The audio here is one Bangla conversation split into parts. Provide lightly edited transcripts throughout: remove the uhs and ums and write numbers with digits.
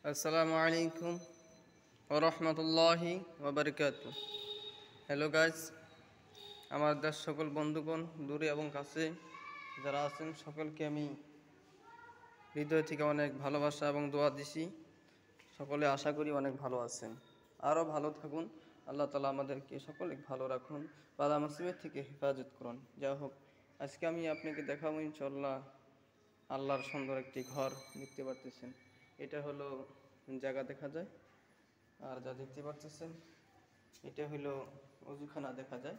আসসালামু আলাইকুম ওয়া রাহমাতুল্লাহি ওয়া বারাকাতুহু। হ্যালো গাইস, আমার দেশ সকল বন্ধুগণ দূরে এবং কাছে যারা আছেন সকলকে আমি হৃদয় থেকে অনেক ভালোবাসা এবং দোয়া দিছি। সকলে আশা করি অনেক ভালো আছেন, আরও ভালো থাকুন। আল্লাহ তাআলা আমাদেরকে সকলে ভালো রাখুন, বালা মুসিবত থেকে হেফাজত করুন। যা হোক, আজকে আমি আপনাকে দেখাবো ইনশাআল্লাহ আল্লাহর সুন্দর একটি ঘর। দেখতে পারতেছেন, এটা হলো জায়গা দেখা যায়। আর যা দেখতে পাচ্ছেন এটা হলো অজুখানা দেখা যায়।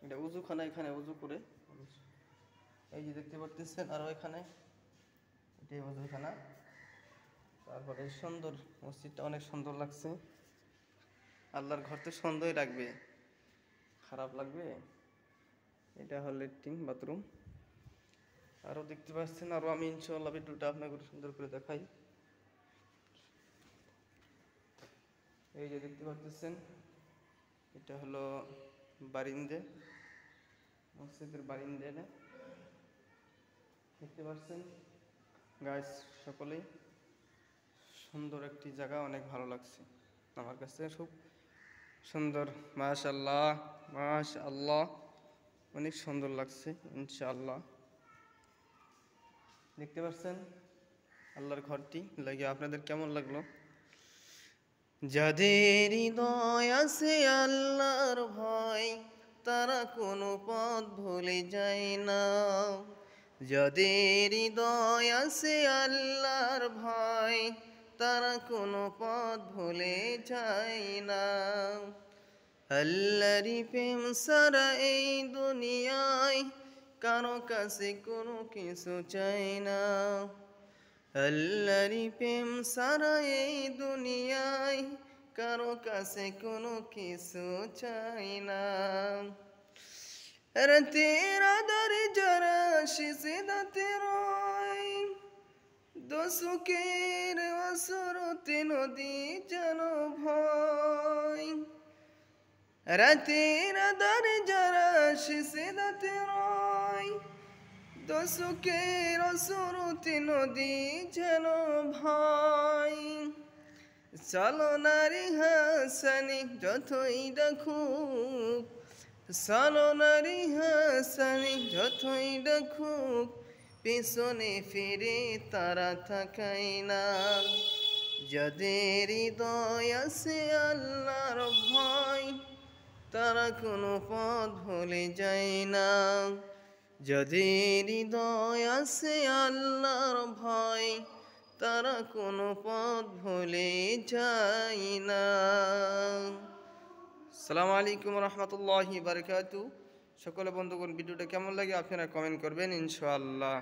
এটা অজুখানা, এখানে অজু করে এই যে দেখতে পাচ্ছেন। আর ওইখানে এটাই অজুখানা। তারপরে সুন্দর মসজিদটা অনেক সুন্দর লাগছে। আল্লাহর ঘর তো সুন্দরই রাখবে, খারাপ লাগবে? এটা হল ল্যাট্রিন বাথরুম। আরও দেখতে পাচ্ছেন, আরও আমি ইনশাআল্লাহ ভিডিওটা আপনাকে সুন্দর করে দেখাই। এই যে দেখতে পাচ্ছেন, এটা হলো বারিন্দে, মসজিদের বারিন্দে। না দেখতে পাচ্ছেন গাইস, সকলেই সুন্দর একটি জায়গা, অনেক ভালো লাগছে আমার কাছে, খুব সুন্দর। মাশাআল্লাহ মাশাআল্লাহ, অনেক সুন্দর লাগছে ইনশাআল্লাহ। দেখতে পাচ্ছেন আল্লাহর ঘরটি লাগে, আপনাদের কেমন লাগলো? যাদের হৃদয় আছে আল্লাহর ভয়, তারা কোনো পথ ভুলে যায় না। যাদের হৃদয় আছে আল্লাহর ভয়, তারা কোনো পথ ভুলে যায় না। আল্লাহরই প্রেম ছাড়া এই দুনিয়ায় কারো কাছে কোনো কিছু চাই না। আল্লাহরই প্রেম ছাড়া এই দুনিয়ায় কারো কাছে কোনো কিছু চাই না। রাতের আধারে যারা সিজদাতে রয়, দোসুকের অসরতে নদী যেন ভয়। রাতের আধারে যারা সিজদাতে রয়, দোসুকের অসরতে নদী যেন ভয়। চলো নারী হাসানি যতই ডাকুক, চলো নারী হাসানি যতই ডাকুক, পেছনে ফিরে তারা তাকায় না। যাদের হৃদয় আছে আল্লাহর ভয়, তারা কোনো পথ ভুলে যায় না। যাদের হৃদয় আছে আল্লাহর ভয়, তারা কোনো পথ ভুলে যায় না। আসসালামু আলাইকুম রহমতুল্লাহি বারাকাতুহু। সকলে বন্ধুগণ, ভিডিওটা কেমন লাগে আপনারা কমেন্ট করবেন ইনশাআল্লাহ।